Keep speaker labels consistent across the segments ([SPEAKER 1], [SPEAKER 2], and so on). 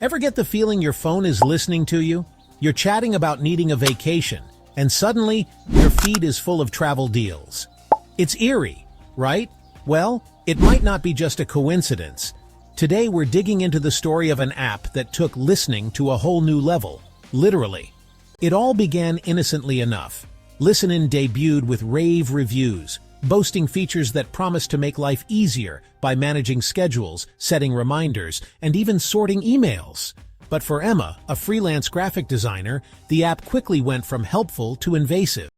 [SPEAKER 1] Ever get the feeling your phone is listening to you? You're chatting about needing a vacation, and suddenly, your feed is full of travel deals. It's eerie, right? Well, it might not be just a coincidence. Today we're digging into the story of an app that took listening to a whole new level, literally. It all began innocently enough. ListenIn debuted with rave reviews, boasting features that promise to make life easier by managing schedules, setting reminders, and even sorting emails. But for Emma, a freelance graphic designer, the app quickly went from helpful to invasive.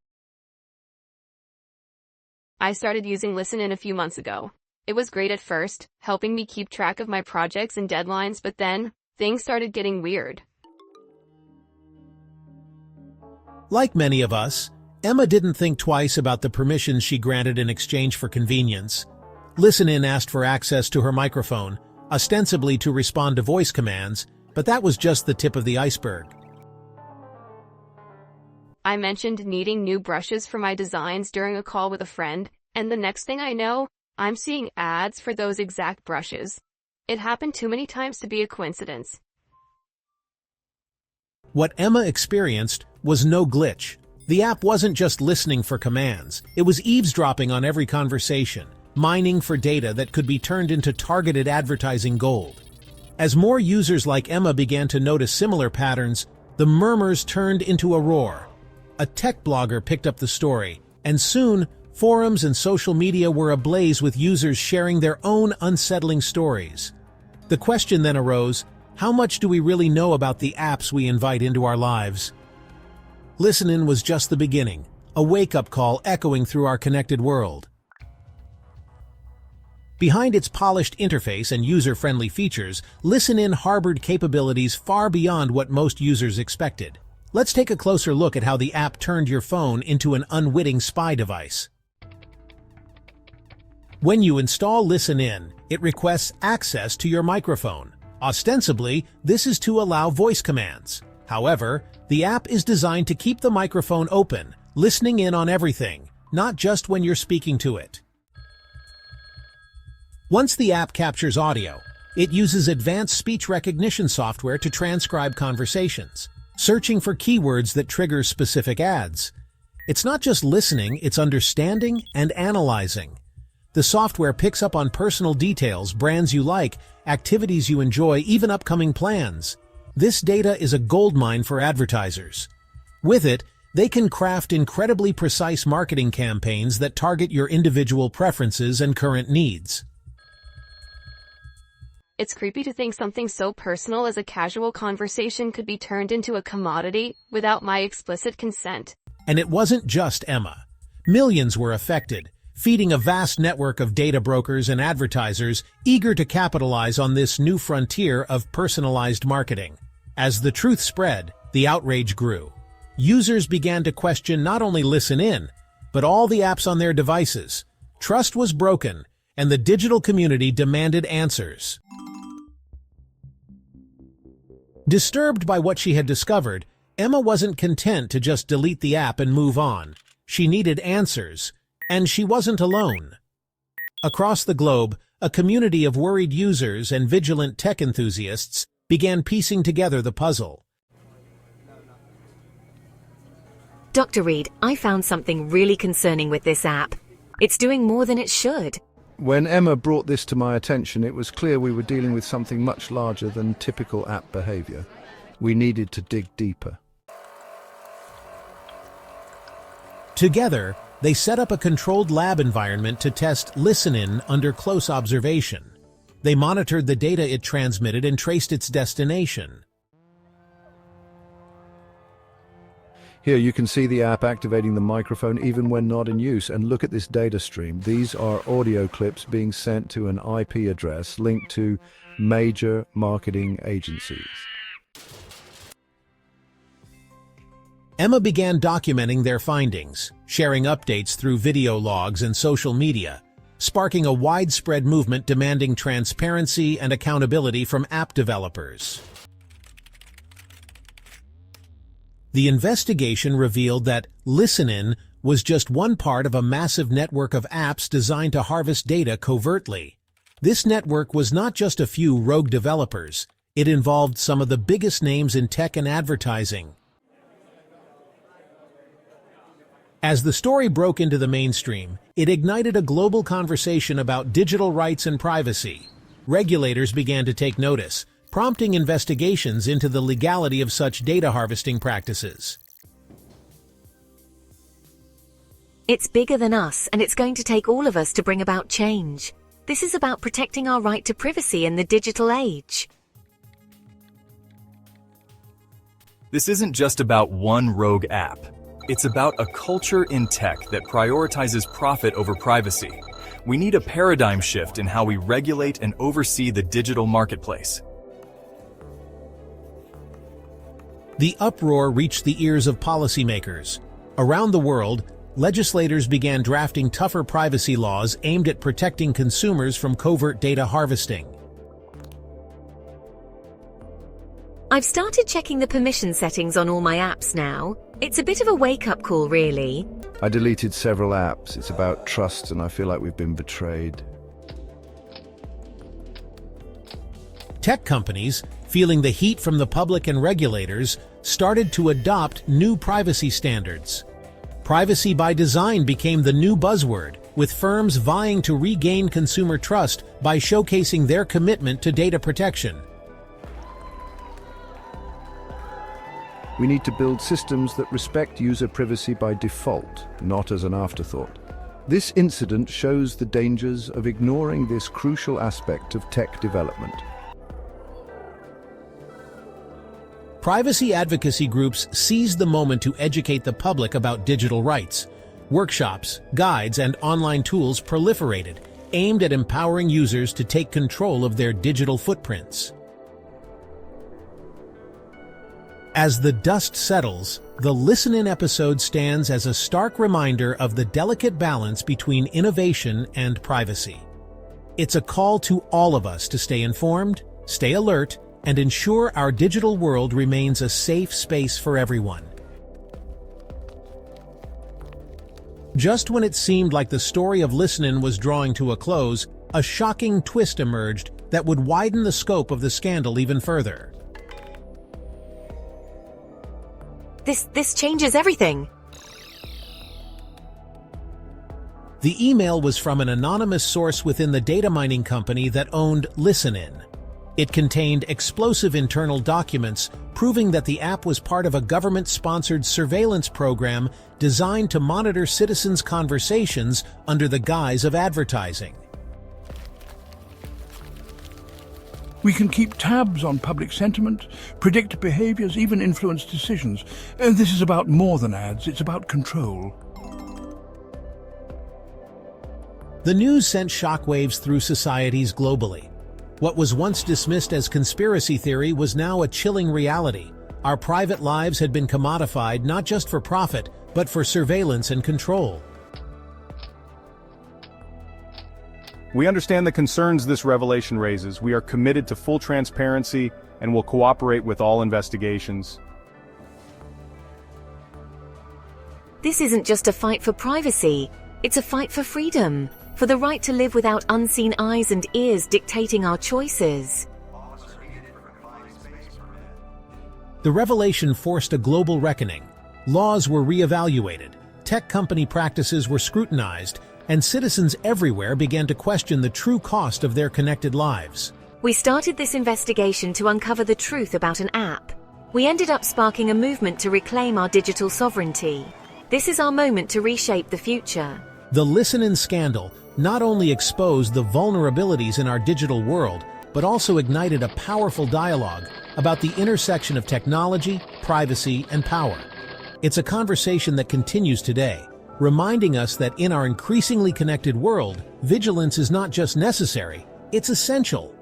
[SPEAKER 2] I started using ListenIn a few months ago. It was great at first, helping me keep track of my projects and deadlines, but then, things started getting weird.
[SPEAKER 1] Like many of us, Emma didn't think twice about the permissions she granted in exchange for convenience. ListenIn asked for access to her microphone, ostensibly to respond to voice commands, but that was just the tip of the iceberg.
[SPEAKER 2] I mentioned needing new brushes for my designs during a call with a friend, and the next thing I know, I'm seeing ads for those exact brushes. It happened too many times to be a coincidence.
[SPEAKER 1] What Emma experienced was no glitch. The app wasn't just listening for commands, it was eavesdropping on every conversation, mining for data that could be turned into targeted advertising gold. As more users like Emma began to notice similar patterns, the murmurs turned into a roar. A tech blogger picked up the story, and soon, forums and social media were ablaze with users sharing their own unsettling stories. The question then arose, how much do we really know about the apps we invite into our lives? ListenIn was just the beginning, a wake-up call echoing through our connected world. Behind its polished interface and user-friendly features, ListenIn harbored capabilities far beyond what most users expected. Let's take a closer look at how the app turned your phone into an unwitting spy device. When you install ListenIn, it requests access to your microphone. Ostensibly, this is to allow voice commands. However, the app is designed to keep the microphone open, listening in on everything, not just when you're speaking to it. Once the app captures audio, it uses advanced speech recognition software to transcribe conversations, searching for keywords that trigger specific ads. It's not just listening, it's understanding and analyzing. The software picks up on personal details, brands you like, activities you enjoy, even upcoming plans. This data is a goldmine for advertisers. With it, they can craft incredibly precise marketing campaigns that target your individual preferences and current needs.
[SPEAKER 2] It's creepy to think something so personal as a casual conversation could be turned into a commodity without my explicit consent.
[SPEAKER 1] And it wasn't just Emma. Millions were affected, feeding a vast network of data brokers and advertisers eager to capitalize on this new frontier of personalized marketing. As the truth spread, the outrage grew. Users began to question not only ListenIn, but all the apps on their devices. Trust was broken, and the digital community demanded answers. Disturbed by what she had discovered, Emma wasn't content to just delete the app and move on. She needed answers, and she wasn't alone. Across the globe, a community of worried users and vigilant tech enthusiasts began piecing together the puzzle.
[SPEAKER 3] Dr. Reed, I found something really concerning with this app. It's doing more than it should.
[SPEAKER 4] When Emma brought this to my attention, it was clear we were dealing with something much larger than typical app behavior. We needed to dig deeper.
[SPEAKER 1] Together, they set up a controlled lab environment to test ListenIn under close observation. They monitored the data it transmitted and traced its destination.
[SPEAKER 4] Here you can see the app activating the microphone even when not in use, and look at this data stream. These are audio clips being sent to an IP address linked to major marketing agencies.
[SPEAKER 1] Emma began documenting their findings, sharing updates through video logs and social media, sparking a widespread movement demanding transparency and accountability from app developers. The investigation revealed that ListenIn was just one part of a massive network of apps designed to harvest data covertly. This network was not just a few rogue developers. It involved some of the biggest names in tech and advertising. As the story broke into the mainstream, it ignited a global conversation about digital rights and privacy. Regulators began to take notice, prompting investigations into the legality of such data harvesting practices.
[SPEAKER 3] It's bigger than us, and it's going to take all of us to bring about change. This is about protecting our right to privacy in the digital age.
[SPEAKER 5] This isn't just about one rogue app. It's about a culture in tech that prioritizes profit over privacy. We need a paradigm shift in how we regulate and oversee the digital marketplace.
[SPEAKER 1] The uproar reached the ears of policymakers. Around the world, legislators began drafting tougher privacy laws aimed at protecting consumers from covert data harvesting.
[SPEAKER 3] I've started checking the permission settings on all my apps now. It's a bit of a wake-up call, really.
[SPEAKER 4] I deleted several apps. It's about trust, and I feel like we've been betrayed.
[SPEAKER 1] Tech companies, feeling the heat from the public and regulators, started to adopt new privacy standards. Privacy by design became the new buzzword, with firms vying to regain consumer trust by showcasing their commitment to data protection.
[SPEAKER 4] We need to build systems that respect user privacy by default, not as an afterthought. This incident shows the dangers of ignoring this crucial aspect of tech development.
[SPEAKER 1] Privacy advocacy groups seized the moment to educate the public about digital rights. Workshops, guides, and online tools proliferated, aimed at empowering users to take control of their digital footprints. As the dust settles, the ListenIn episode stands as a stark reminder of the delicate balance between innovation and privacy. It's a call to all of us to stay informed, stay alert, and ensure our digital world remains a safe space for everyone. Just when it seemed like the story of ListenIn was drawing to a close, a shocking twist emerged that would widen the scope of the scandal even further.
[SPEAKER 3] This changes everything.
[SPEAKER 1] The email was from an anonymous source within the data mining company that owned ListenIn. It contained explosive internal documents proving that the app was part of a government-sponsored surveillance program designed to monitor citizens' conversations under the guise of advertising.
[SPEAKER 6] We can keep tabs on public sentiment, predict behaviors, even influence decisions. And this is about more than ads, it's about control.
[SPEAKER 1] The news sent shockwaves through societies globally. What was once dismissed as conspiracy theory was now a chilling reality. Our private lives had been commodified not just for profit, but for surveillance and control.
[SPEAKER 7] We understand the concerns this revelation raises. We are committed to full transparency and will cooperate with all investigations.
[SPEAKER 3] This isn't just a fight for privacy, it's a fight for freedom, for the right to live without unseen eyes and ears dictating our choices.
[SPEAKER 1] The revelation forced a global reckoning. Laws were re-evaluated, tech company practices were scrutinized, and citizens everywhere began to question the true cost of their connected lives.
[SPEAKER 3] We started this investigation to uncover the truth about an app. We ended up sparking a movement to reclaim our digital sovereignty. This is our moment to reshape the future.
[SPEAKER 1] The ListenIn scandal not only exposed the vulnerabilities in our digital world, but also ignited a powerful dialogue about the intersection of technology, privacy, and power. It's a conversation that continues today, reminding us that in our increasingly connected world, vigilance is not just necessary, it's essential.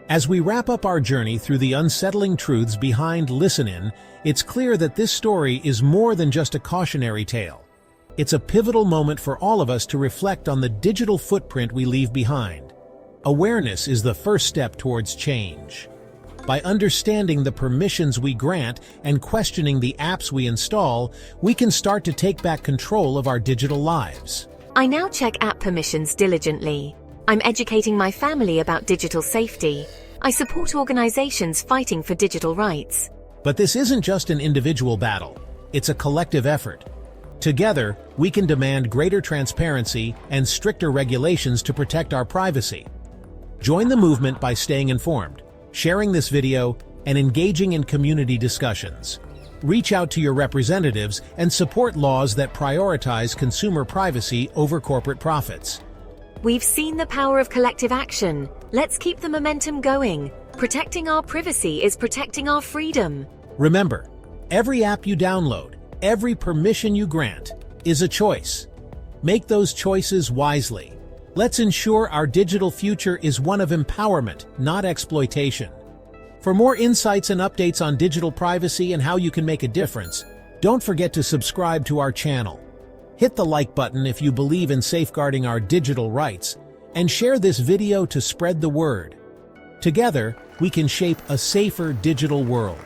[SPEAKER 1] As we wrap up our journey through the unsettling truths behind ListenIn, it's clear that this story is more than just a cautionary tale. It's a pivotal moment for all of us to reflect on the digital footprint we leave behind. Awareness is the first step towards change. By understanding the permissions we grant and questioning the apps we install, we can start to take back control of our digital lives.
[SPEAKER 3] I now check app permissions diligently. I'm educating my family about digital safety. I support organizations fighting for digital rights.
[SPEAKER 1] But this isn't just an individual battle. It's a collective effort. Together, we can demand greater transparency and stricter regulations to protect our privacy. Join the movement by staying informed, sharing this video, and engaging in community discussions. Reach out to your representatives and support laws that prioritize consumer privacy over corporate profits.
[SPEAKER 3] We've seen the power of collective action. Let's keep the momentum going. Protecting our privacy is protecting our freedom.
[SPEAKER 1] Remember, every app you download, every permission you grant, is a choice. Make those choices wisely. Let's ensure our digital future is one of empowerment, not exploitation. For more insights and updates on digital privacy and how you can make a difference, don't forget to subscribe to our channel. Hit the like button if you believe in safeguarding our digital rights, and share this video to spread the word. Together, we can shape a safer digital world.